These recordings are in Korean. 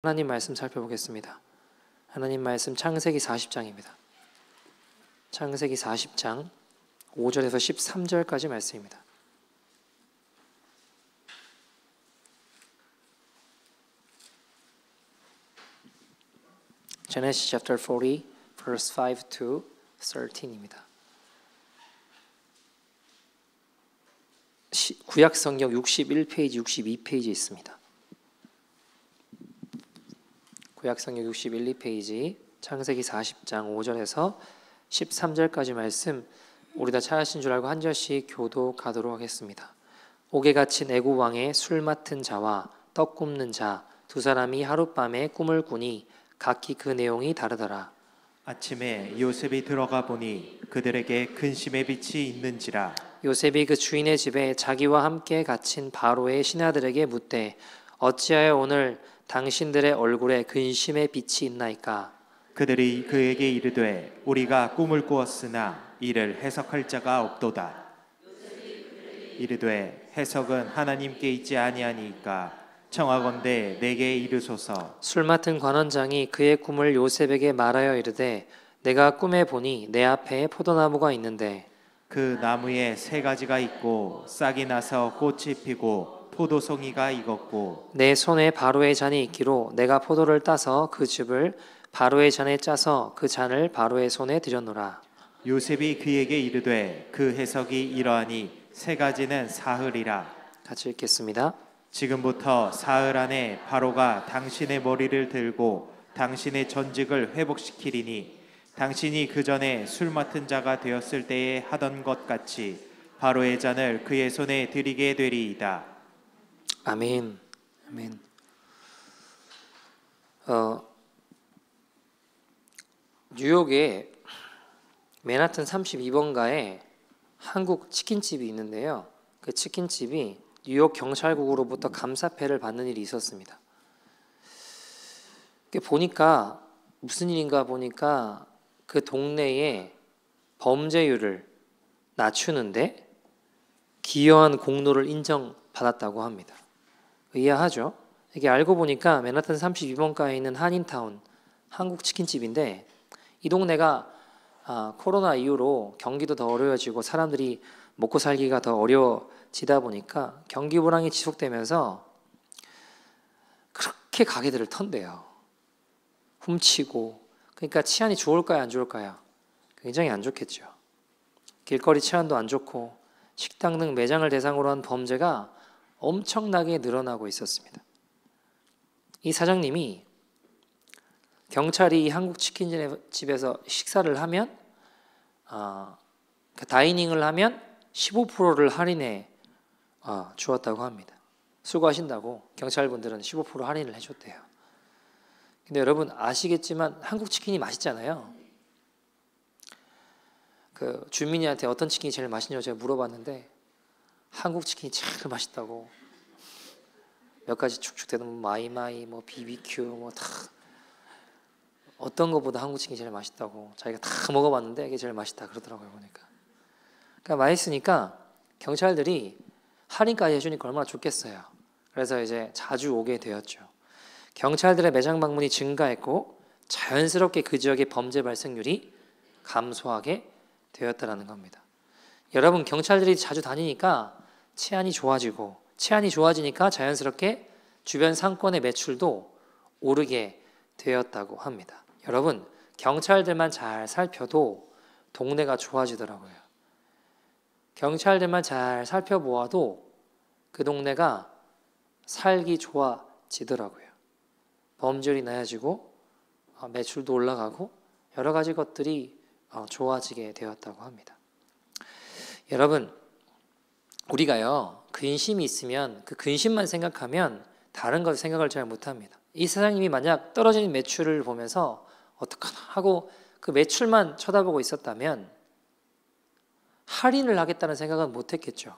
하나님 말씀 살펴보겠습니다. 하나님 말씀 창세기 40장입니다. 창세기 40장 5절에서 13절까지 말씀입니다. Genesis chapter 40 verse 5 to 13입니다. 구약 성경 61페이지, 62페이지 있습니다. 구약 성경 61페이지 창세기 40장 5절에서 13절까지 말씀 우리 다 찾으신 줄 알고 한 절씩 교독하도록 하겠습니다. 옥에 갇힌 애굽 왕의 술 맡은 자와 떡 굽는 자 두 사람이 하룻밤에 꿈을 꾸니 각기 그 내용이 다르더라. 아침에 요셉이 들어가 보니 그들에게 근심의 빛이 있는지라. 요셉이 그 주인의 집에 자기와 함께 갇힌 바로의 신하들에게 묻되 어찌하여 오늘 당신들의 얼굴에 근심의 빛이 있나이까? 그들이 그에게 이르되 우리가 꿈을 꾸었으나 이를 해석할 자가 없도다. 이르되 해석은 하나님께 있지 아니하니까 청하건대 내게 이르소서. 술 맡은 관원장이 그의 꿈을 요셉에게 말하여 이르되 내가 꿈에 보니 내 앞에 포도나무가 있는데 그 나무에 세 가지가 있고 싹이 나서 꽃이 피고 포도송이가 익었고 내 손에 바로의 잔이 있기로 내가 포도를 따서 그 즙을 바로의 잔에 짜서 그 잔을 바로의 손에 들여노라. 요셉이 그에게 이르되 그 해석이 이러하니 세 가지는 사흘이라. 같이 읽겠습니다. 지금부터 사흘 안에 바로가 당신의 머리를 들고 당신의 전직을 회복시키리니 당신이 그 전에 술 맡은 자가 되었을 때에 하던 것 같이 바로의 잔을 그의 손에 드리게 되리이다. 아멘. 아멘. 뉴욕에 맨하튼 32번가에 한국 치킨집이 있는데요. 그 치킨집이 뉴욕 경찰국으로부터 감사패를 받는 일이 있었습니다. 보니까 무슨 일인가 보니까 그 동네의 범죄율을 낮추는데 기여한 공로를 인정받았다고 합니다. 의아하죠? 이게 알고 보니까 맨하튼 32번가에 있는 한인타운 한국 치킨집인데 이 동네가 코로나 이후로 경기도 더 어려워지고 사람들이 먹고 살기가 더 어려워지다 보니까 경기 불황이 지속되면서 그렇게 가게들을 턴대요. 훔치고. 그러니까 치안이 좋을까요, 안 좋을까요? 굉장히 안 좋겠죠. 길거리 치안도 안 좋고 식당 등 매장을 대상으로 한 범죄가 엄청나게 늘어나고 있었습니다. 이 사장님이 경찰이 한국 치킨집에서 식사를 하면 다이닝을 하면 15%를 할인해 주었다고 합니다. 수고하신다고 경찰분들은 15% 할인을 해줬대요. 근데 여러분 아시겠지만 한국 치킨이 맛있잖아요. 그 주민이한테 어떤 치킨이 제일 맛있냐고 제가 물어봤는데 한국 치킨이 제일 맛있다고 몇 가지 축축 되는 마이마이 뭐 BBQ 뭐 다 어떤 것보다 한국 치킨이 제일 맛있다고 자기가 다 먹어봤는데 이게 제일 맛있다 그러더라고요. 보니까 그러니까 맛있으니까 경찰들이 할인까지 해주니까 얼마나 좋겠어요. 그래서 이제 자주 오게 되었죠. 경찰들의 매장 방문이 증가했고 자연스럽게 그 지역의 범죄 발생률이 감소하게 되었다는 겁니다. 여러분 경찰들이 자주 다니니까 치안이 좋아지고 치안이 좋아지니까 자연스럽게 주변 상권의 매출도 오르게 되었다고 합니다. 여러분 경찰들만 잘 살펴도 동네가 좋아지더라고요. 경찰들만 잘 살펴보아도 그 동네가 살기 좋아지더라고요. 범죄율이 낮아지고 매출도 올라가고 여러 가지 것들이 좋아지게 되었다고 합니다. 여러분 우리가요 근심이 있으면 그 근심만 생각하면 다른 것 생각을 잘 못합니다. 이 사장님이 만약 떨어지는 매출을 보면서 어떡하나 하고 그 매출만 쳐다보고 있었다면 할인을 하겠다는 생각은 못했겠죠.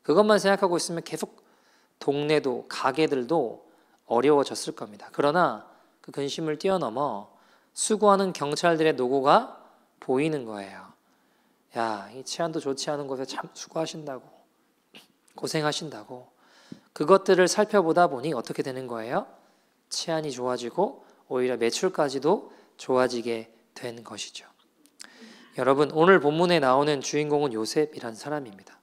그것만 생각하고 있으면 계속 동네도 가게들도 어려워졌을 겁니다. 그러나 그 근심을 뛰어넘어 수고하는 경찰들의 노고가 보이는 거예요. 야, 이 치안도 좋지 않은 곳에 참 수고하신다고 고생하신다고 그것들을 살펴보다 보니 어떻게 되는 거예요? 치안이 좋아지고 오히려 매출까지도 좋아지게 된 것이죠. 여러분, 오늘 본문에 나오는 주인공은 요셉이라는 사람입니다.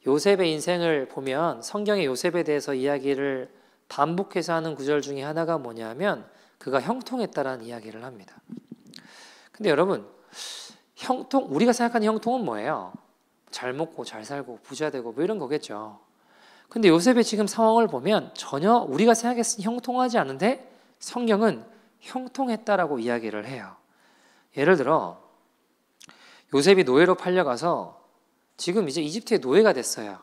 요셉의 인생을 보면 성경의 요셉에 대해서 이야기를 반복해서 하는 구절 중에 하나가 뭐냐면 그가 형통했다라는 이야기를 합니다. 근데 여러분, 우리가 생각하는 형통은 뭐예요? 잘 먹고 잘 살고 부자 되고 뭐 이런 거겠죠. 근데 요셉의 지금 상황을 보면 전혀 우리가 생각했을 때 형통하지 않은데 성경은 형통했다라고 이야기를 해요. 예를 들어 요셉이 노예로 팔려가서 지금 이제 이집트의 노예가 됐어요.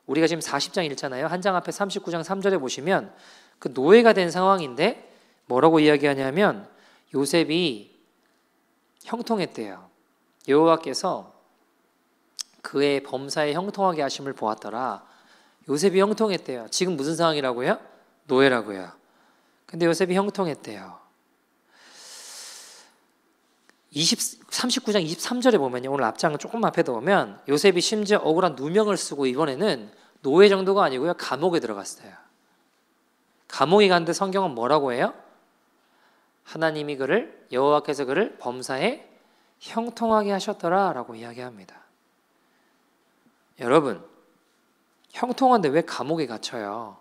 우리가 지금 40장 읽잖아요. 한 장 앞에 39장 3절에 보시면 그 노예가 된 상황인데 뭐라고 이야기하냐면 요셉이 형통했대요. 여호와께서 그의 범사에 형통하게 하심을 보았더라. 요셉이 형통했대요. 지금 무슨 상황이라고요? 노예라고요. 근데 요셉이 형통했대요. 39장 23절에 보면요. 오늘 앞장은 조금 앞에 보면 요셉이 심지어 억울한 누명을 쓰고 이번에는 노예 정도가 아니고요. 감옥에 들어갔어요. 감옥에 갔는데 성경은 뭐라고 해요? 하나님이 여호와께서 그를 범사에 형통하게 하셨더라 라고 이야기합니다. 여러분, 형통한데 왜 감옥에 갇혀요?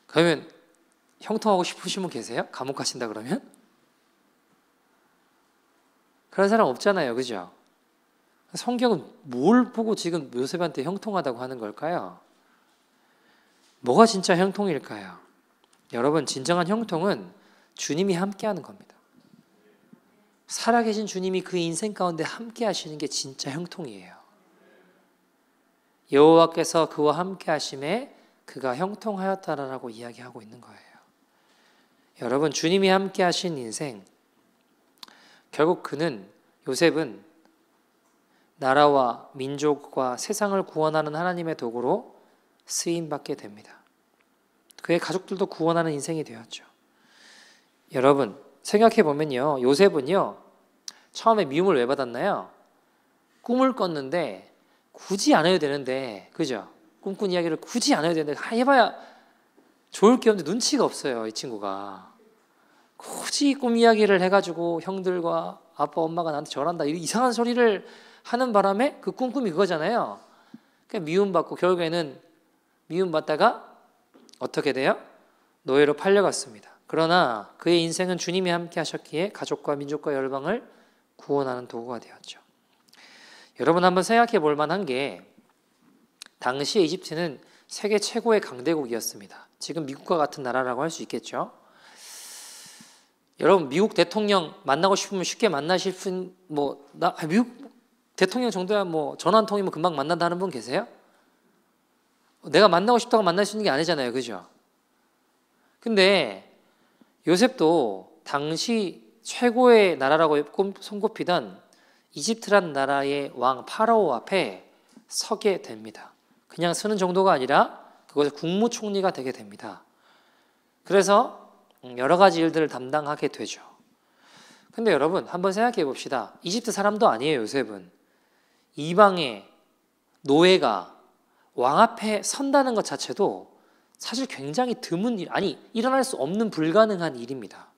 그러면 형통하고 싶으신 분 계세요? 감옥 가신다 그러면? 그런 사람 없잖아요. 그죠? 성경은 뭘 보고 지금 요셉한테 형통하다고 하는 걸까요? 뭐가 진짜 형통일까요? 여러분, 진정한 형통은 주님이 함께하는 겁니다. 살아계신 주님이 그 인생 가운데 함께 하시는 게 진짜 형통이에요. 여호와께서 그와 함께 하심에 그가 형통하였다라고 이야기하고 있는 거예요. 여러분, 주님이 함께 하신 인생, 결국 요셉은 나라와 민족과 세상을 구원하는 하나님의 도구로 쓰임받게 됩니다. 그의 가족들도 구원하는 인생이 되었죠. 여러분, 생각해 보면요, 요셉은요 처음에 미움을 왜 받았나요? 꿈을 꿨는데 굳이 안 해도 되는데, 그죠? 꿈꾼 이야기를 굳이 안 해도 되는데 해봐야 좋을 게 없는데 눈치가 없어요. 이 친구가 굳이 꿈 이야기를 해가지고 형들과 아빠 엄마가 나한테 절한다 이런 이상한 소리를 하는 바람에 그 꿈꿈이 그거잖아요. 그러니까 미움받고 결국에는 미움받다가 어떻게 돼요? 노예로 팔려갔습니다. 그러나 그의 인생은 주님이 함께 하셨기에 가족과 민족과 열방을 구원하는 도구가 되었죠. 여러분, 한번 생각해 볼 만한 게 당시 이집트는 세계 최고의 강대국이었습니다. 지금 미국과 같은 나라라고 할 수 있겠죠. 여러분, 미국 대통령 만나고 싶으면 쉽게 만나실 분, 미국 대통령 정도야 전화 한 통이면 금방 만난다는 분 계세요? 내가 만나고 싶다고 만날 수 있는 게 아니잖아요. 그죠? 근데 요셉도 당시 최고의 나라라고 손꼽히던 이집트란 나라의 왕 파라오 앞에 서게 됩니다. 그냥 서는 정도가 아니라 그것의 국무총리가 되게 됩니다. 그래서 여러 가지 일들을 담당하게 되죠. 근데 여러분, 한번 생각해 봅시다. 이집트 사람도 아니에요. 요셉은 이방의 노예가 왕 앞에 선다는 것 자체도 사실 굉장히 드문 일, 일어날 수 없는 불가능한 일입니다.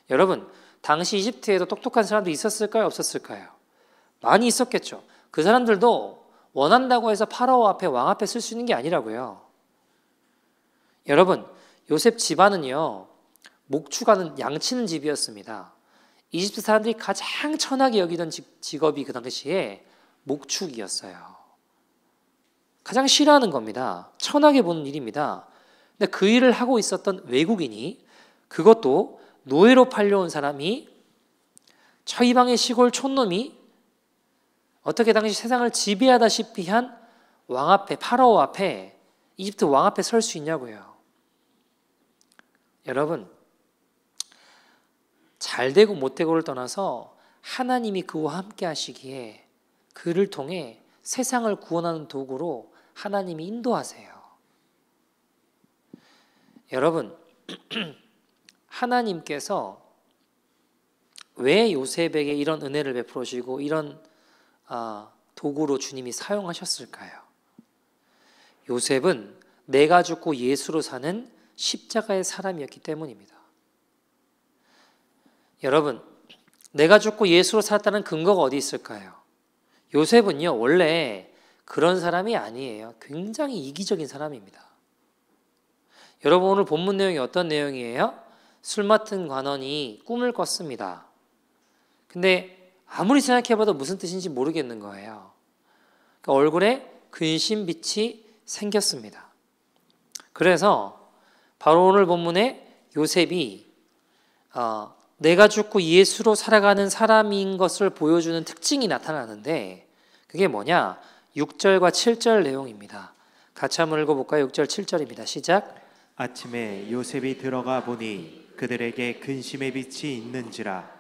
여러분, 당시 이집트에도 똑똑한 사람들이 있었을까요? 없었을까요? 많이 있었겠죠. 그 사람들도 원한다고 해서 파라오 앞에 왕 앞에 쓸 수 있는 게 아니라고요. 여러분, 요셉 집안은요 목축하는 양치는 집이었습니다. 이집트 사람들이 가장 천하게 여기던 직업이 그 당시에 목축이었어요. 가장 싫어하는 겁니다. 천하게 보는 일입니다. 근데 그 일을 하고 있었던 외국인이, 그것도 노예로 팔려온 사람이, 저이방의 시골 촌놈이 어떻게 당시 세상을 지배하다시피 한 왕 앞에, 파라오 앞에, 이집트 왕 앞에 설 수 있냐고요. 여러분, 잘 되고 못 되고를 떠나서 하나님이 그와 함께 하시기에 그를 통해 세상을 구원하는 도구로 하나님이 인도하세요. 여러분, 하나님께서 왜 요셉에게 이런 은혜를 베풀으시고 이런 도구로 주님이 사용하셨을까요? 요셉은 내가 죽고 예수로 사는 십자가의 사람이었기 때문입니다. 여러분, 내가 죽고 예수로 살았다는 근거가 어디 있을까요? 요셉은요, 원래 그런 사람이 아니에요. 굉장히 이기적인 사람입니다. 여러분, 오늘 본문 내용이 어떤 내용이에요? 술 맡은 관원이 꿈을 꿨습니다. 근데 아무리 생각해봐도 무슨 뜻인지 모르겠는 거예요. 그러니까 얼굴에 근심빛이 생겼습니다. 그래서 바로 오늘 본문에 요셉이 내가 죽고 예수로 살아가는 사람인 것을 보여주는 특징이 나타나는데 그게 뭐냐? 6절과 7절 내용입니다. 같이 한번 읽어볼까요? 6절 7절입니다. 시작. 아침에 요셉이 들어가 보니 그들에게 근심의 빛이 있는지라.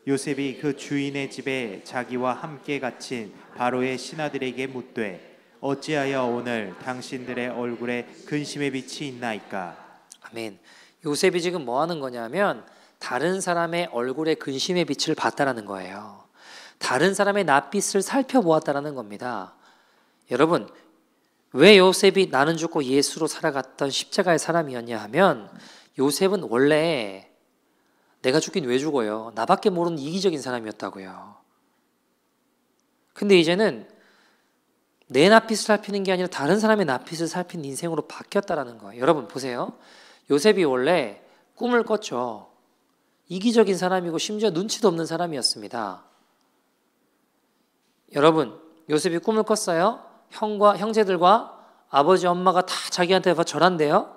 요셉이 그 주인의 집에 자기와 함께 갇힌 바로의 신하들에게 묻되 어찌하여 오늘 당신들의 얼굴에 근심의 빛이 있나이까? 아멘. 요셉이 지금 뭐 하는 거냐면 다른 사람의 얼굴에 근심의 빛을 봤다라는 거예요. 다른 사람의 낯빛을 살펴보았다라는 겁니다. 여러분, 왜 요셉이 나는 죽고 예수로 살아갔던 십자가의 사람이었냐 하면 요셉은 원래 내가 죽긴 왜 죽어요? 나밖에 모르는 이기적인 사람이었다고요. 근데 이제는 내 낯빛을 살피는 게 아니라 다른 사람의 낯빛을 살피는 인생으로 바뀌었다라는 거예요. 여러분 보세요. 요셉이 원래 꿈을 꿨죠. 이기적인 사람이고 심지어 눈치도 없는 사람이었습니다. 여러분, 요셉이 꿈을 꿨어요. 형제들과 아버지 엄마가 다 자기한테 절한대요.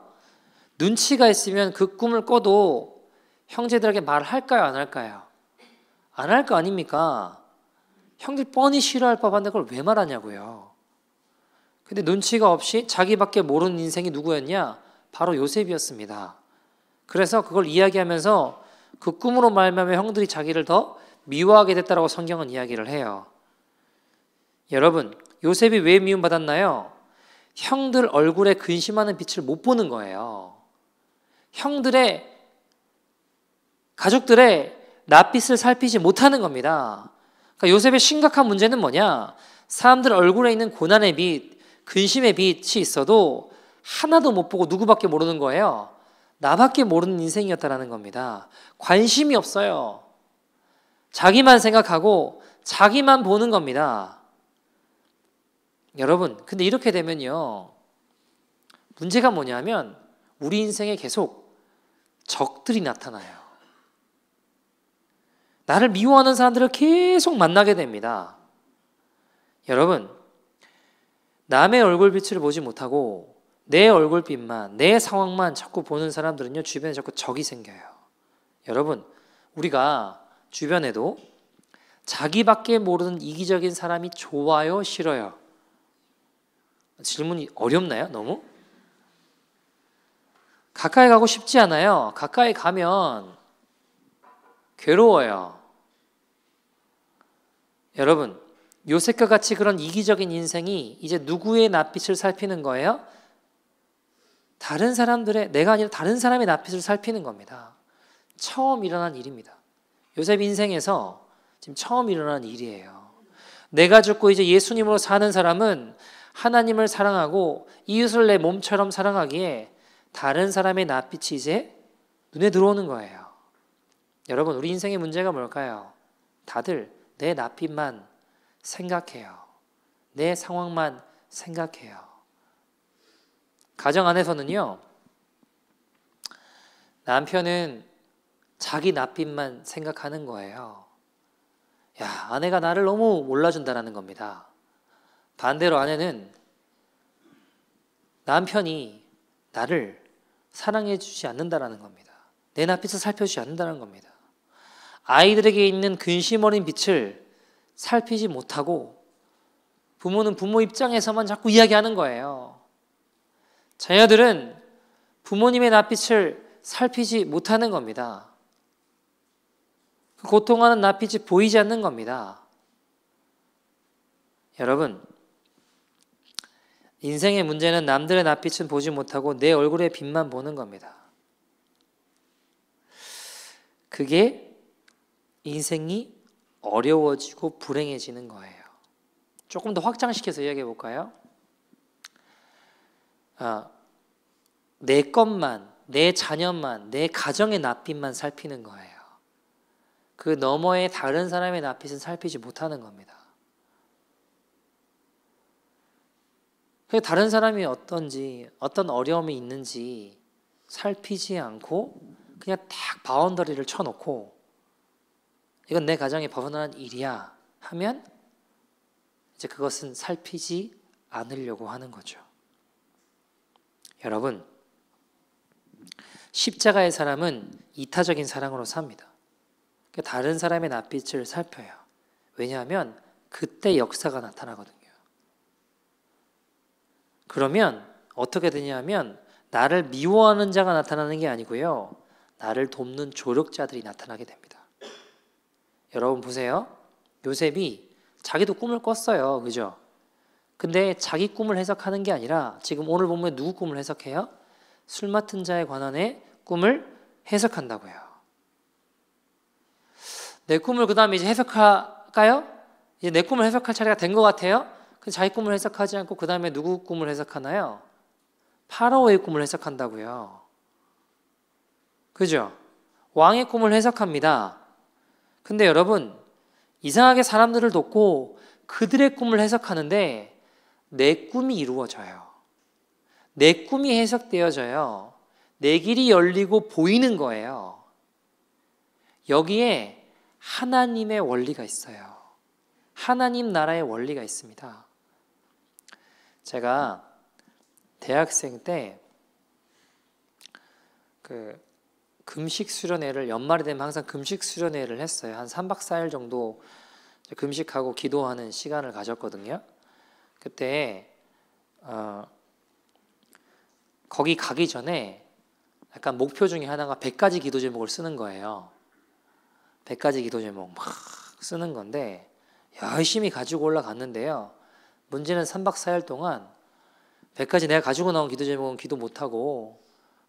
눈치가 있으면 그 꿈을 꿔도 형제들에게 말할까요? 안 할까요? 안 할 거 아닙니까? 형들 뻔히 싫어할 법한데 그걸 왜 말하냐고요. 근데 눈치가 없이 자기밖에 모르는 인생이 누구였냐? 바로 요셉이었습니다. 그래서 그걸 이야기하면서 그 꿈으로 말미암아 형들이 자기를 더 미워하게 됐다라고 성경은 이야기를 해요. 여러분, 요셉이 왜 미움받았나요? 형들 얼굴에 근심하는 빛을 못 보는 거예요. 형들의 가족들의 낯빛을 살피지 못하는 겁니다. 그러니까 요셉의 심각한 문제는 뭐냐? 사람들 얼굴에 있는 고난의 빛, 근심의 빛이 있어도 하나도 못 보고 누구밖에 모르는 거예요. 나밖에 모르는 인생이었다라는 겁니다. 관심이 없어요. 자기만 생각하고 자기만 보는 겁니다. 여러분, 근데 이렇게 되면요, 문제가 뭐냐면 우리 인생에 계속 적들이 나타나요. 나를 미워하는 사람들을 계속 만나게 됩니다. 여러분, 남의 얼굴빛을 보지 못하고 내 얼굴빛만, 내 상황만 자꾸 보는 사람들은요, 주변에 자꾸 적이 생겨요. 여러분, 우리가 주변에도 자기밖에 모르는 이기적인 사람이 좋아요, 싫어요? 질문이 어렵나요? 너무? 가까이 가고 싶지 않아요. 가까이 가면 괴로워요. 여러분, 요셉과 같이 그런 이기적인 인생이 이제 누구의 낯빛을 살피는 거예요? 다른 사람들의, 내가 아니라 다른 사람의 낯빛을 살피는 겁니다. 처음 일어난 일입니다. 요셉 인생에서 지금 처음 일어난 일이에요. 내가 죽고 이제 예수님으로 사는 사람은 하나님을 사랑하고 이웃을 내 몸처럼 사랑하기에 다른 사람의 낯빛이 이제 눈에 들어오는 거예요. 여러분, 우리 인생의 문제가 뭘까요? 다들 내 낯빛만 생각해요. 내 상황만 생각해요. 가정 안에서는요, 남편은 자기 낯빛만 생각하는 거예요. 야, 아내가 나를 너무 몰라준다는 겁니다. 반대로 아내는 남편이 나를 사랑해 주지 않는다는 겁니다. 내 낯빛을 살펴주지 않는다는 겁니다. 아이들에게 있는 근심 어린 빛을 살피지 못하고 부모는 부모 입장에서만 자꾸 이야기하는 거예요. 자녀들은 부모님의 낯빛을 살피지 못하는 겁니다. 고통하는 낯빛이 보이지 않는 겁니다. 여러분, 인생의 문제는 남들의 낯빛은 보지 못하고 내 얼굴의 빛만 보는 겁니다. 그게 인생이 어려워지고 불행해지는 거예요. 조금 더 확장시켜서 이야기해 볼까요? 내 것만, 내 자녀만, 내 가정의 낯빛만 살피는 거예요. 그 너머의 다른 사람의 낯빛은 살피지 못하는 겁니다. 다른 사람이 어떤지, 어떤 어려움이 있는지 살피지 않고 그냥 딱 바운더리를 쳐놓고 이건 내 가정에 벗어나는 일이야 하면 이제 그것은 살피지 않으려고 하는 거죠. 여러분, 십자가의 사람은 이타적인 사랑으로 삽니다. 다른 사람의 낯빛을 살펴요. 왜냐하면 그때 역사가 나타나거든요. 그러면 어떻게 되냐면 나를 미워하는 자가 나타나는 게 아니고요. 나를 돕는 조력자들이 나타나게 됩니다. 여러분 보세요. 요셉이 자기도 꿈을 꿨어요. 그죠? 근데 자기 꿈을 해석하는 게 아니라 지금 오늘 보면 누구 꿈을 해석해요? 술 맡은 자에 관한의 꿈을 해석한다고요. 내 꿈을 그 다음에 이제 해석할까요? 이제 내 꿈을 해석할 차례가 된 것 같아요. 근데 자기 꿈을 해석하지 않고 그 다음에 누구 꿈을 해석하나요? 파라오의 꿈을 해석한다고요. 그죠? 왕의 꿈을 해석합니다. 근데 여러분, 이상하게 사람들을 돕고 그들의 꿈을 해석하는데 내 꿈이 이루어져요. 내 꿈이 해석되어져요. 내 길이 열리고 보이는 거예요. 여기에 하나님의 원리가 있어요. 하나님 나라의 원리가 있습니다. 제가 대학생 때 그 금식 수련회를 연말이 되면 항상 금식 수련회를 했어요. 한 3박 4일 정도 금식하고 기도하는 시간을 가졌거든요. 그때 거기 가기 전에 약간 목표 중에 하나가 100가지 기도 제목을 쓰는 거예요. 100가지 기도 제목 막 쓰는 건데 열심히 가지고 올라갔는데요. 문제는 3박 4일 동안 100가지 내가 가지고 나온 기도 제목은 기도 못하고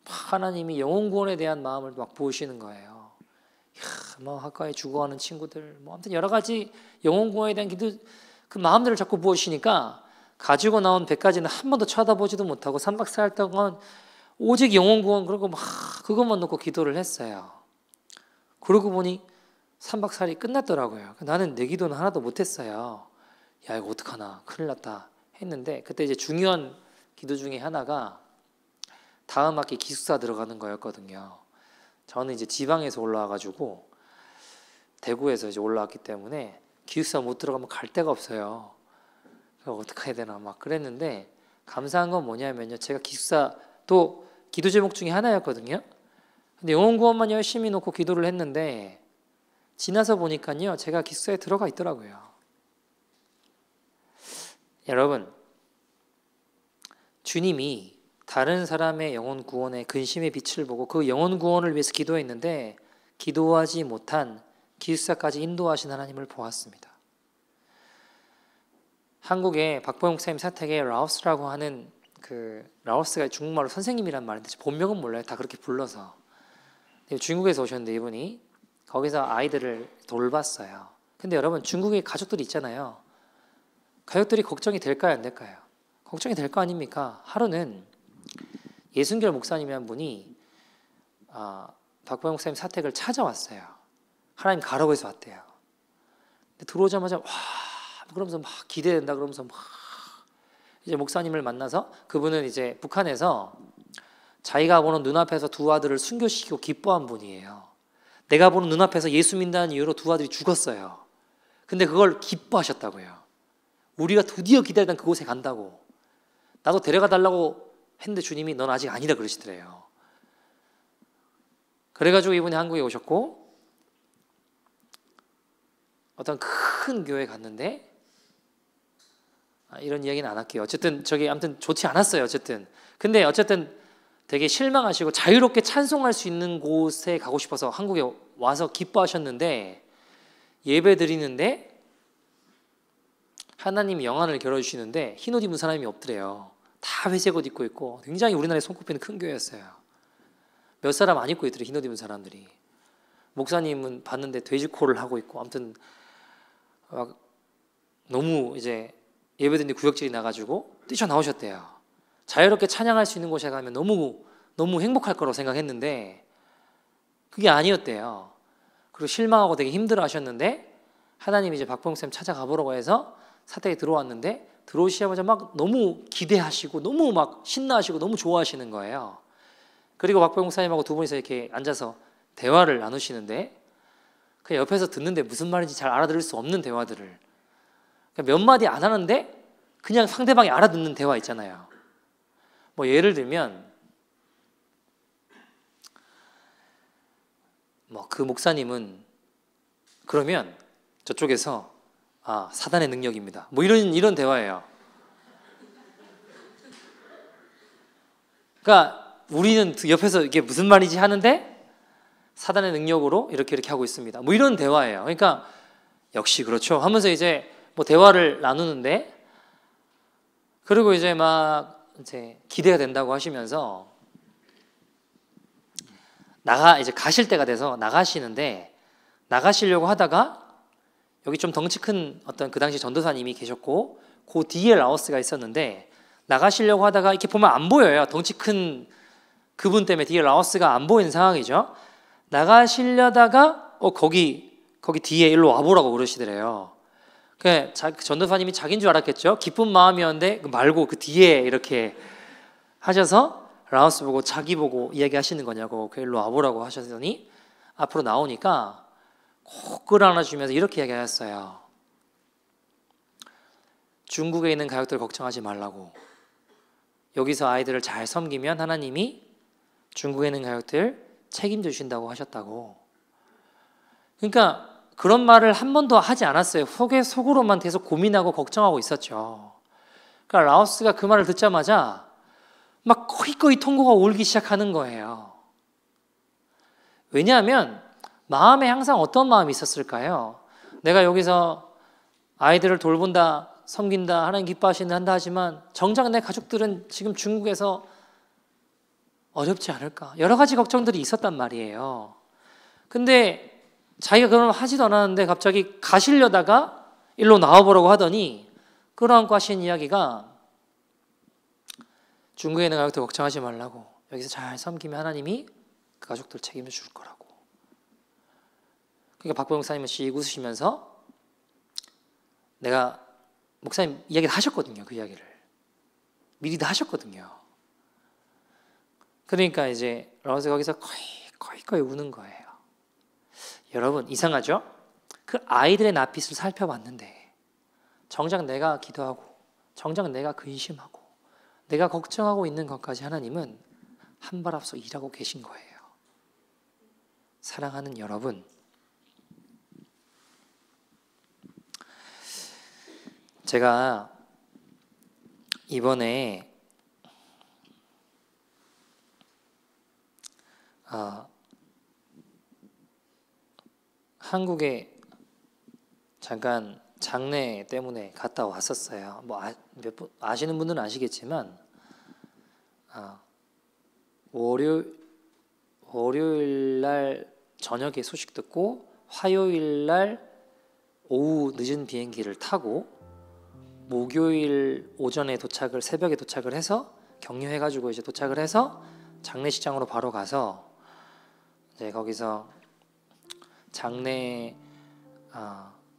하나님이 영혼 구원에 대한 마음을 막 부으시는 거예요. 뭐 학과에 죽어가는 친구들 뭐 아무튼 여러 가지 영혼 구원에 대한 기도 그 마음들을 자꾸 부으시니까 가지고 나온 100가지는 한 번도 쳐다보지도 못하고 3박 4일 동안 오직 영혼 구원 그러고 막 그것만 놓고 기도를 했어요. 그러고 보니 3박 4일이 끝났더라고요. 나는 내 기도는 하나도 못했어요. 야 이거 어떡하나 큰일 났다 했는데 그때 이제 중요한 기도 중에 하나가 다음 학기 기숙사 들어가는 거였거든요. 저는 이제 지방에서 올라와가지고 대구에서 이제 올라왔기 때문에 기숙사 못 들어가면 갈 데가 없어요. 그래서 어떻게 해야 되나 막 그랬는데 감사한 건 뭐냐면요. 제가 기숙사 또 기도 제목 중에 하나였거든요. 근데 영혼 구원만 열심히 놓고 기도를 했는데 지나서 보니까요. 제가 기숙사에 들어가 있더라고요. 여러분, 주님이 다른 사람의 영혼 구원의 근심의 빛을 보고 그 영혼 구원을 위해서 기도했는데 기도하지 못한 기숙사까지 인도하신 하나님을 보았습니다. 한국에 박보영 목사님 사택에 라오스라고 하는 라오스가 중국말로 선생님이란 말인데 본명은 몰라요. 다 그렇게 불러서. 중국에서 오셨는데 이분이 거기서 아이들을 돌봤어요. 근데 여러분 중국에 가족들이 있잖아요. 가족들이 걱정이 될까요? 안 될까요? 걱정이 될 거 아닙니까? 하루는 예순결 목사님이 한 분이 박보영 목사님 사택을 찾아왔어요. 하나님 가라고 해서 왔대요. 근데 들어오자마자 와 그러면서 막 기대된다 그러면서 막 이제 목사님을 만나서 그분은 이제 북한에서 자기가 보는 눈앞에서 두 아들을 순교시키고 기뻐한 분이에요. 내가 보는 눈앞에서 예수 믿는다는 이유로 두 아들이 죽었어요. 근데 그걸 기뻐하셨다고요. 우리가 드디어 기다리던 그곳에 간다고. 나도 데려가 달라고 했는데 주님이 넌 아직 아니다 그러시더래요. 그래가지고 이분이 한국에 오셨고 어떤 큰 교회에 갔는데 이런 이야기는 안 할게요. 어쨌든 저기 아무튼 좋지 않았어요. 어쨌든 근데 어쨌든 되게 실망하시고 자유롭게 찬송할 수 있는 곳에 가고 싶어서 한국에 와서 기뻐하셨는데 예배 드리는데 하나님이 영안을 겨뤄주시는데 흰 옷 입은 사람이 없더래요. 다 회색 옷 입고 있고 굉장히 우리나라에 손꼽히는 큰 교회였어요. 몇 사람 안 입고 있더래요. 흰 옷 입은 사람들이. 목사님은 봤는데 돼지코를 하고 있고 아무튼 막 너무 이제 예배 드리는데 구역질이 나가지고 뛰쳐나오셨대요. 자유롭게 찬양할 수 있는 곳에 가면 너무 너무 행복할 거라고 생각했는데 그게 아니었대요. 그리고 실망하고 되게 힘들어하셨는데 하나님이 이제 박보영 쌤 찾아가 보라고 해서 사택에 들어왔는데 들어오시자마자 막 너무 기대하시고 너무 막 신나하시고 너무 좋아하시는 거예요. 그리고 박보영 목사님하고 두 분이서 이렇게 앉아서 대화를 나누시는데 그 옆에서 듣는데 무슨 말인지 잘 알아들을 수 없는 대화들을 몇 마디 안 하는데 그냥 상대방이 알아듣는 대화 있잖아요. 뭐 예를 들면 뭐 그 목사님은 그러면 저쪽에서 사단의 능력입니다. 뭐 이런 대화예요. 그러니까 우리는 옆에서 이게 무슨 말이지 하는데 사단의 능력으로 이렇게 하고 있습니다. 뭐 이런 대화예요. 그러니까 역시 그렇죠 하면서 이제 뭐 대화를 나누는데 그리고 이제 막 이제 기대가 된다고 하시면서 이제 가실 때가 돼서 나가시는데 나가시려고 하다가 여기 좀 덩치 큰 어떤 그 당시 전도사님이 계셨고 그 뒤에 라오스가 있었는데 나가시려고 하다가 이렇게 보면 안 보여요. 덩치 큰 그분 때문에 뒤에 라오스가 안 보이는 상황이죠. 나가시려다가 거기 뒤에 일로 와보라고 그러시더래요. 그 전도사님이 자기인 줄 알았겠죠. 기쁜 마음이었는데 말고 그 뒤에 이렇게 하셔서 라오스 보고 자기 보고 이야기하시는 거냐고 그 일로 와보라고 하셨더니 앞으로 나오니까 꼭 끌어안아주면서 이렇게 이야기하셨어요. 중국에 있는 가족들 걱정하지 말라고. 여기서 아이들을 잘 섬기면 하나님이 중국에 있는 가족들 책임져 주신다고 하셨다고. 그러니까 그런 말을 한 번도 하지 않았어요. 속으로만 계속 고민하고 걱정하고 있었죠. 그러니까 라오스가 그 말을 듣자마자 막 거의 통곡하고 울기 시작하는 거예요. 왜냐하면 마음에 항상 어떤 마음이 있었을까요? 내가 여기서 아이들을 돌본다, 섬긴다, 하나님 기뻐하신다 한다 하지만 정작 내 가족들은 지금 중국에서 어렵지 않을까? 여러 가지 걱정들이 있었단 말이에요. 근데 자기가 그런 걸 하지도 않았는데 갑자기 가시려다가 일로 나와보라고 하더니 끌어안고 하신 이야기가 중국에 있는 가족들 걱정하지 말라고. 여기서 잘 섬기면 하나님이 그 가족들 책임을 줄 거라고. 그러니까 박보영 목사님은 씩 웃으시면서 내가 목사님 이야기를 하셨거든요. 그 이야기를. 미리 다 하셨거든요. 그러니까 이제 라오스가 거기서 거의 우는 거예요. 여러분 이상하죠? 그 아이들의 낯빛을 살펴봤는데 정작 내가 기도하고 정작 내가 근심하고 내가 걱정하고 있는 것까지 하나님은 한 발 앞서 일하고 계신 거예요. 사랑하는 여러분, 제가 이번에 한국에 잠깐 장례 때문에 갔다 왔었어요. 뭐 몇 분 아시는 분들은 아시겠지만 월요일 날 저녁에 소식 듣고 화요일 날 오후 늦은 비행기를 타고 목요일 오전에 새벽에 도착을 해서 격려해가지고 이제 도착을 해서 장례식장으로 바로 가서 이제 거기서 장례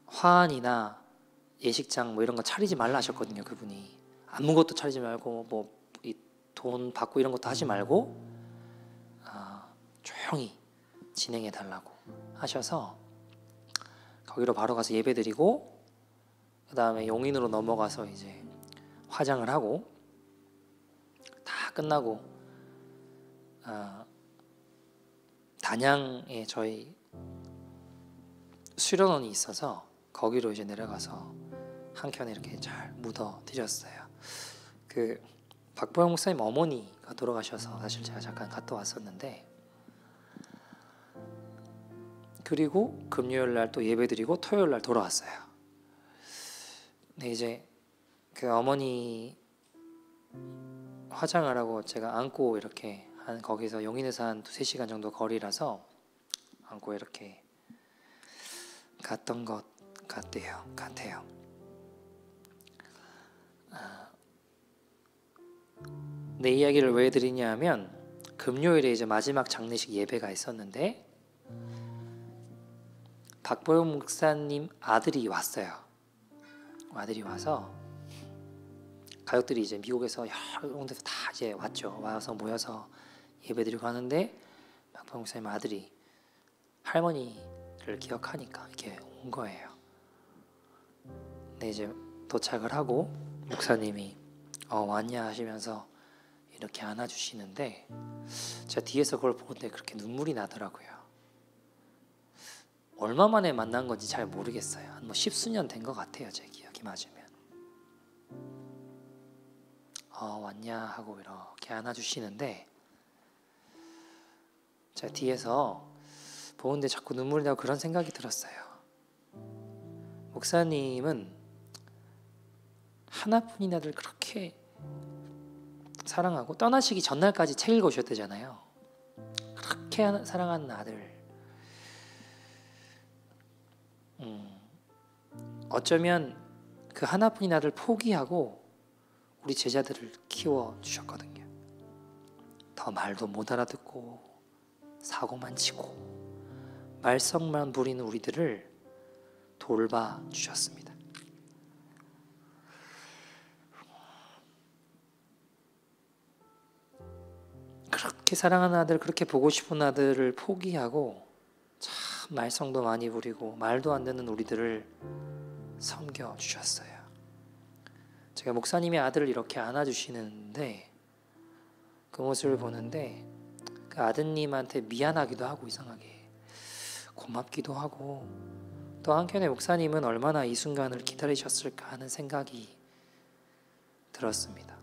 화환이나 예식장 뭐 이런 거 차리지 말라 하셨거든요. 그분이 아무것도 차리지 말고 뭐 돈 받고 이런 것도 하지 말고 조용히 진행해 달라고 하셔서 거기로 바로 가서 예배드리고 그 다음에 용인으로 넘어가서 이제 화장을 하고 다 끝나고 단양에 저희 수련원이 있어서 거기로 이제 내려가서 한켠에 이렇게 잘 묻어 드렸어요. 그 박보영 목사님 어머니가 돌아가셔서 사실 제가 잠깐 갔다 왔었는데 그리고 금요일 날 또 예배드리고 토요일 날 돌아왔어요. 근데 이제 그 어머니 화장을 하고 제가 안고 이렇게 거기서 용인에서 한 2-3시간 정도 거리라서 안고 이렇게 갔던 것 같아요. 내 이야기를 왜 드리냐 하면 금요일에 이제 마지막 장례식 예배가 있었는데 박보영 목사님 아들이 왔어요. 아들이 와서 가족들이 이제 미국에서 여러 군데서 다 이제 왔죠. 와서 모여서 예배드리고 하는데 박보영 목사님 아들이 할머니를 기억하니까 이렇게 온 거예요. 근데 이제 도착을 하고 목사님이 왔냐 하시면서 이렇게 안아주시는데 제가 뒤에서 그걸 보는데 그렇게 눈물이 나더라고요. 얼마 만에 만난 건지 잘 모르겠어요. 한 뭐 10수년 된 것 같아요. 제 기억이 맞으면. 왔냐 하고 이렇게 안아주시는데 제가 뒤에서 보는데 자꾸 눈물이 나고 그런 생각이 들었어요. 목사님은 하나뿐인 아들 그렇게 사랑하고 떠나시기 전날까지 책 읽으셨대잖아요. 그렇게 사랑하는 아들. 어쩌면 그 하나뿐인 아들 포기하고 우리 제자들을 키워주셨거든요. 더 말도 못 알아듣고 사고만 치고 말썽만 부리는 우리들을 돌봐주셨습니다. 그렇게 사랑하는 아들, 그렇게 보고 싶은 아들을 포기하고 참 말썽도 많이 부리고 말도 안 되는 우리들을 섬겨주셨어요. 제가 목사님의 아들을 이렇게 안아주시는데 그 모습을 보는데 그 아드님한테 미안하기도 하고 이상하게 고맙기도 하고 또 한편에 목사님은 얼마나 이 순간을 기다리셨을까 하는 생각이 들었습니다.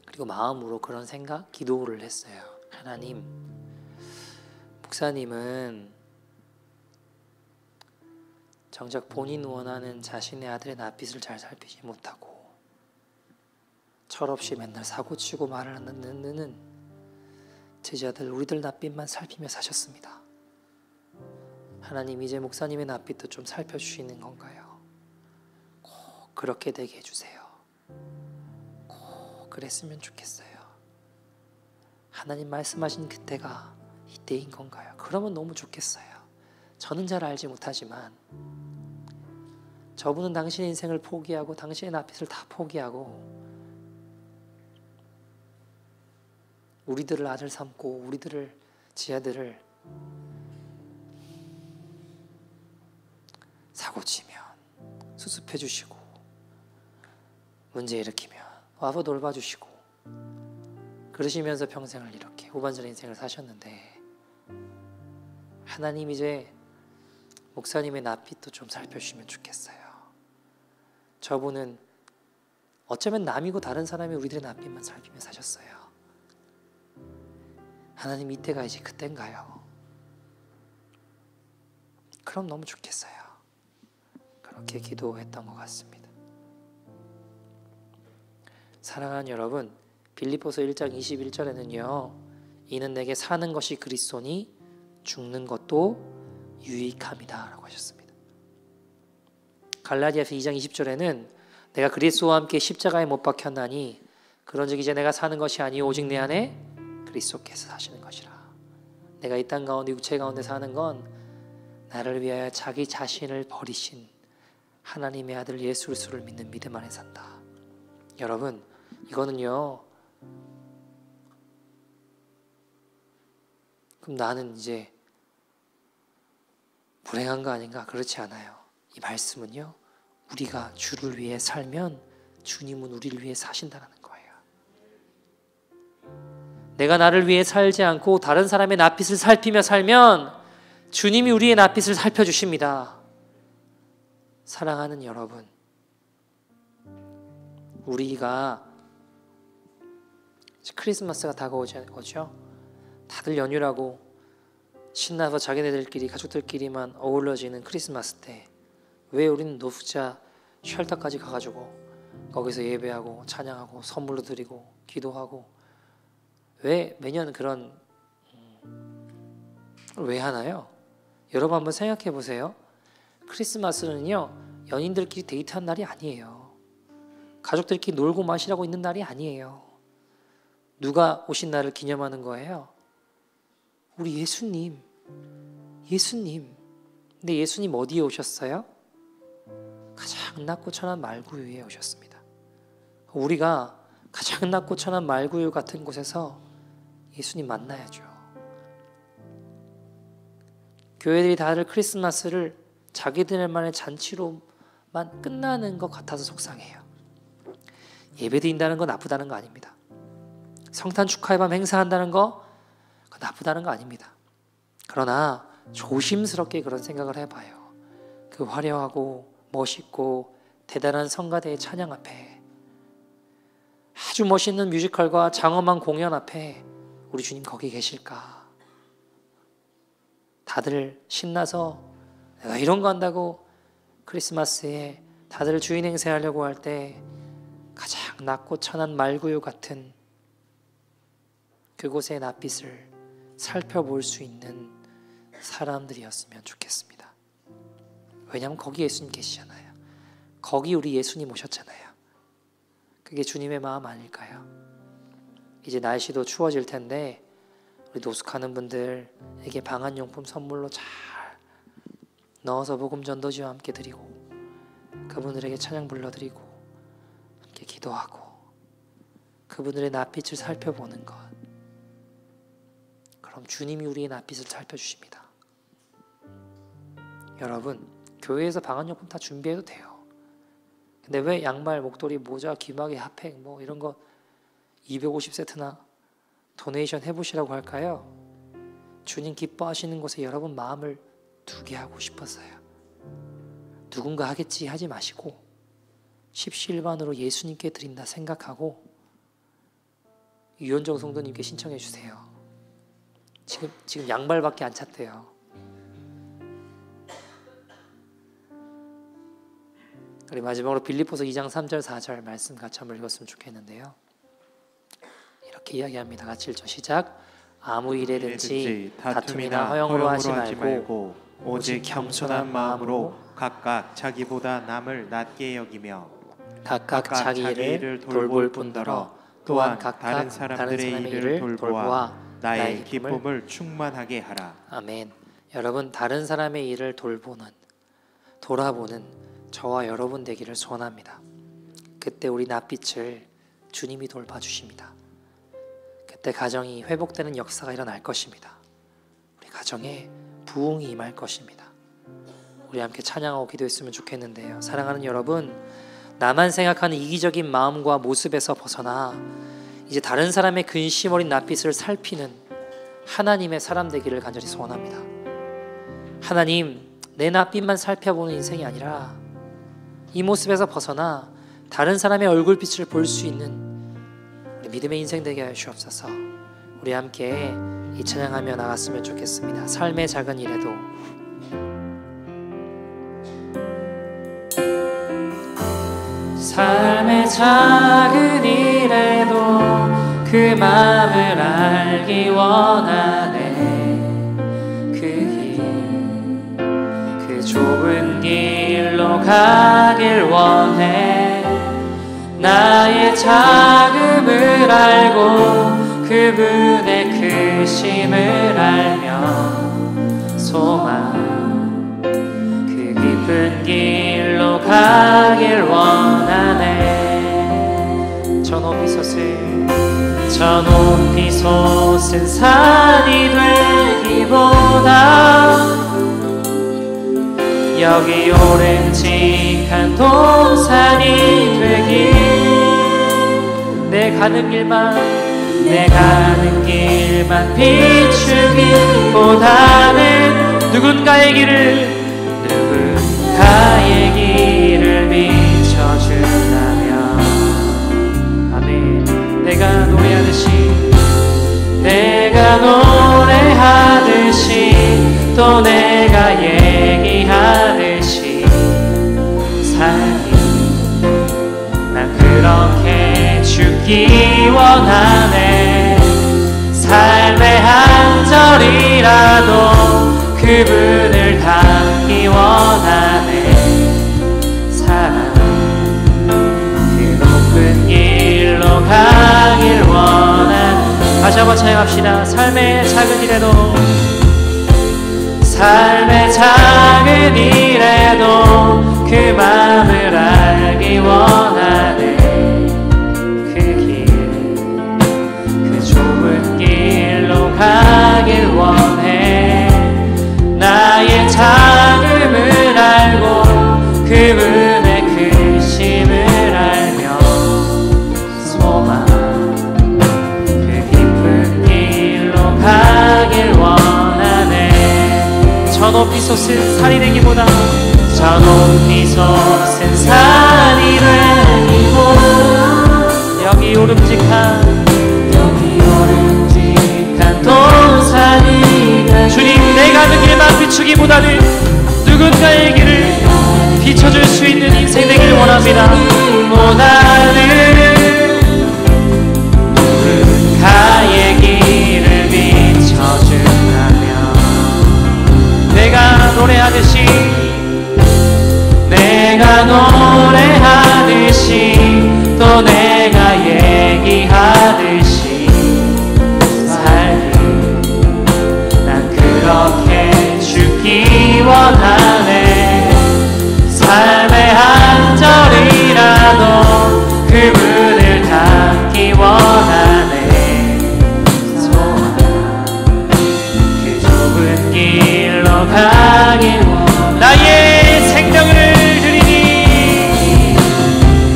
그리고 마음으로 그런 생각, 기도를 했어요. 하나님, 목사님은 정작 본인 원하는 자신의 아들의 낯빛을 잘 살피지 못하고 철없이 맨날 사고치고 말을 듣는 제자들 우리들 낯빛만 살피며 사셨습니다. 하나님, 이제 목사님의 낯빛도 좀 살펴주시는 건가요? 꼭 그렇게 되게 해주세요. 꼭 그랬으면 좋겠어요. 하나님 말씀하신 그때가 이때인 건가요? 그러면 너무 좋겠어요. 저는 잘 알지 못하지만 저분은 당신의 인생을 포기하고 당신의 낯빛을 다 포기하고 우리들을 아들 삼고 우리들을 지아들을 사고치면 수습해 주시고 문제 일으키면 와서 돌봐주시고 그러시면서 평생을 이렇게 후반전의 인생을 사셨는데 하나님 이제 목사님의 낯빛도 좀 살펴주시면 좋겠어요. 저분은 어쩌면 남이고 다른 사람이 우리들의 낯빛만 살피며 사셨어요. 하나님 이때가 이제 그때인가요? 그럼 너무 좋겠어요. 그렇게 기도했던 것 같습니다. 사랑하는 여러분, 빌립보서 1장 21절에는요. 이는 내게 사는 것이 그리스도니 죽는 것도 유익함이다 라고 하셨습니다. 갈라디아서 2장 20절에는 내가 그리스도와 함께 십자가에 못 박혔나니 그런즉 이제 내가 사는 것이 아니요 오직 내 안에 그리스도께서 사시는 것이라. 내가 이 땅 가운데 육체 가운데 사는 건 나를 위하여 자기 자신을 버리신 하나님의 아들 예수 그리스도를 믿는 믿음 안에 산다. 여러분, 이거는요. 그럼 나는 이제 불행한 거 아닌가? 그렇지 않아요. 이 말씀은요. 우리가 주를 위해 살면 주님은 우리를 위해 사신다는 거예요. 내가 나를 위해 살지 않고 다른 사람의 낯빛을 살피며 살면 주님이 우리의 낯빛을 살펴주십니다. 사랑하는 여러분, 우리가 크리스마스가 다가오죠. 다들 연휴라고 신나서 자기네들끼리 가족들끼리만 어우러지는 크리스마스 때 왜 우리는 노숙자 쉘터까지 가가지고 거기서 예배하고 찬양하고 선물로 드리고 기도하고 왜 매년 그런 왜 하나요? 여러분 한번 생각해 보세요. 크리스마스는요 연인들끼리 데이트한 날이 아니에요. 가족들끼리 놀고 마시라고 있는 날이 아니에요. 누가 오신 날을 기념하는 거예요? 우리 예수님. 근데 예수님 어디에 오셨어요? 가장 낮고 천한 말구 위에 오셨습니다. 우리가 가장 낮고 천한 말구유 같은 곳에서 예수님 만나야죠. 교회들이 다들 크리스마스를 자기들만의 잔치로만 끝나는 것 같아서 속상해요. 예배드린다는 건 나쁘다는 거 아닙니다. 성탄 축하의 밤 행사한다는 거 그건 나쁘다는 거 아닙니다. 그러나 조심스럽게 그런 생각을 해봐요. 그 화려하고 멋있고 대단한 성가대의 찬양 앞에, 아주 멋있는 뮤지컬과 장엄한 공연 앞에 우리 주님 거기 계실까? 다들 신나서 내가 이런 거 한다고 크리스마스에 다들 주인 행세하려고 할 때 가장 낮고 천한 말구유 같은 그곳의 낯빛을 살펴볼 수 있는 사람들이었으면 좋겠습니다. 왜냐하면 거기 예수님 계시잖아요. 거기 우리 예수님 오셨잖아요. 그게 주님의 마음 아닐까요? 이제 날씨도 추워질 텐데 우리 노숙하는 분들에게 방한용품 선물로 잘 넣어서 복음 전도지와 함께 드리고, 그분들에게 찬양 불러드리고 함께 기도하고 그분들의 낯빛을 살펴보는 것. 그럼 주님이 우리의 낯빛을 살펴주십니다. 여러분, 교회에서 방한용품 다 준비해도 돼요. 근데 왜 양말, 목도리, 모자, 귀마개, 핫팩 뭐 이런 거 250세트나 도네이션 해보시라고 할까요? 주님 기뻐하시는 곳에 여러분 마음을 두게 하고 싶었어요. 누군가 하겠지 하지 마시고 십시일반으로 예수님께 드린다 생각하고 유현정 성도님께 신청해 주세요. 지금 양말밖에 안 찼대요. 우리 마지막으로 빌립보서 2장 3절 4절 말씀 같이 한번 읽었으면 좋겠는데요. 이렇게 이야기합니다. 같이 읽죠. 시작. 아무 일에든지 다툼이나 허영으로 하지 말고 오직 겸손한 마음으로 각각 자기보다 남을 낮게 여기며 각각 자기 일을 돌볼 뿐더러 또한 각각 다른 사람들의 일을 돌보아 나의 기쁨을 충만하게 하라. 아멘. 여러분, 다른 사람의 일을 돌아보는 저와 여러분 되기를 소원합니다. 그때 우리 낯빛을 주님이 돌봐주십니다. 그때 가정이 회복되는 역사가 일어날 것입니다. 우리 가정에 부흥이 임할 것입니다. 우리 함께 찬양하고 기도했으면 좋겠는데요. 사랑하는 여러분, 나만 생각하는 이기적인 마음과 모습에서 벗어나 이제 다른 사람의 근심 어린 낯빛을 살피는 하나님의 사람 되기를 간절히 소원합니다. 하나님, 내 낯빛만 살펴보는 인생이 아니라 이 모습에서 벗어나 다른 사람의 얼굴빛을 볼 수 있는 우리 믿음의 인생 되게 하여 주옵소서. 우리 함께 이 찬양하며 나갔으면 좋겠습니다. 삶의 작은 일에도 삶의 작은 일에도 그 마음을 알기 원하네. 그 좁은 길로 가길 원해. 나의 작음을 알고 그분의 크심을 알며 소망 그 깊은 길로 가길 원하네. 저 높이 솟은 산이 되기보다 여기 오름직한 동산이 되길. 내 가는 길만 비추기보다는 누군가의 길을 비춰준다면 아멘. 내가 노래하듯이 또 내가 얘기하듯이 삶이 난 그렇게 죽기 원하네. 삶의 한 절이라도 그분을 닮기 원하네. 사랑 그 높은 길로 가길 원하네. 한번 찬양합시다. 삶의 작은 일에도, 삶의 작은 일에도 그 마음을 알기 원하네. 그 길, 그 좁은 길로 가길 원해. 나의 작음을 알고 그분의 크심을 알며 소망, 그 깊은 길로 가길 원하네. 저 높이 솟은 산이 되기보다, 저 높이 솟은 산이 되기보다, 여기 오름직한 동산이 주님, 내가 가는 길만 비추기보다는 누군가의 길을 비춰줄 수 있는 인생 되길 원합니다. 보다는 누군가의 길을 비춰준다면, 내가 노래하듯이, 내가 노래하듯이, 또 내가 얘기하듯이 그렇게 죽기 원하네. 삶의 한 절이라도 그분을 닮기 원하네. 소망, 그 좁은 길로 가길 원하네. 나의 생명을 드리니,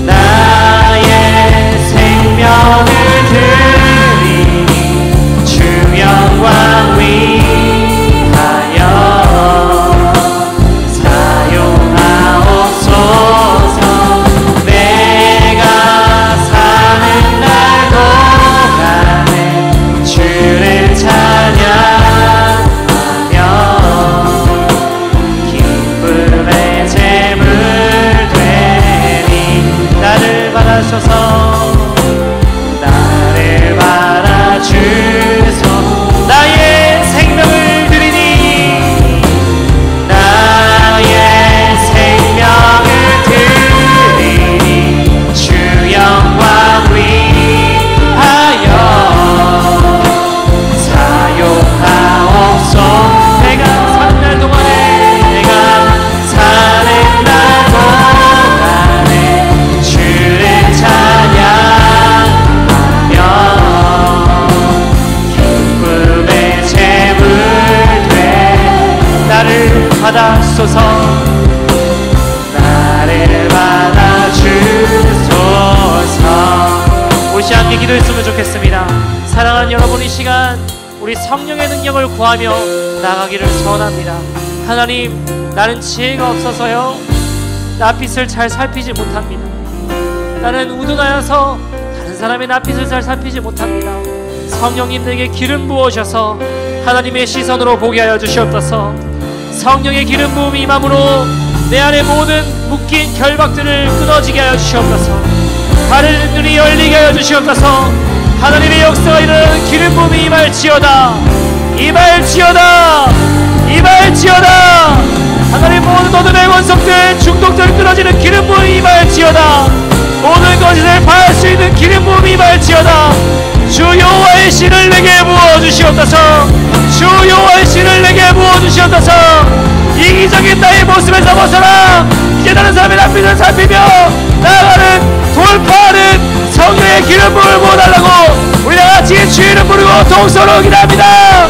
나의 생명을 드리니 주 영광 위 나를 받아주소. 나의 생명을 드리니, 나의 생명을 드리니 주 영광 위하여 사용하옵소. 내가 사는 날 동안에, 내가 사는 날 동안에 주를 찬양하며 기쁨의 제물 돼 나를 받아소서. 나를 받아주소서. 오시 함께 기도했으면 좋겠습니다. 사랑하는 여러분, 이 시간 우리 성령의 능력을 구하며 나가기를 소원합니다. 하나님, 나는 지혜가 없어서요, 낯빛을 잘 살피지 못합니다. 나는 우둔하여서 다른 사람의 낯빛을 잘 살피지 못합니다. 성령님, 내게 기름 부으셔서 하나님의 시선으로 보게 하여 주시옵소서. 성령의 기름 부음이 임함으로 내 안에 모든 묶인 결박들을 끊어지게 하여 주시옵소서. 다른 눈이 열리게 하여 주시옵소서. 하나님의 역사가 일어나는 기름 부음이 임할지어다. 임할지어다. 임할지어다. 하나님, 모든 어둠의 원석들, 중독들 끊어지는 기름 부음이 임할지어다. 모든 것을 바할 수 있는 기름 부음이 임할지어다. 주 여호와의 신을 내게 부어주시옵소서. 주 여호와의 신을 내게 부어주시옵소서. 이기적인 나의 모습에서 벗어나 이제 다른 사람의 낯빛을 살피며 나아가는, 돌파하는 성령의 기름 부음을 부어달라고 우리 다같이 주의 이름 부르고 동서로 기도합니다.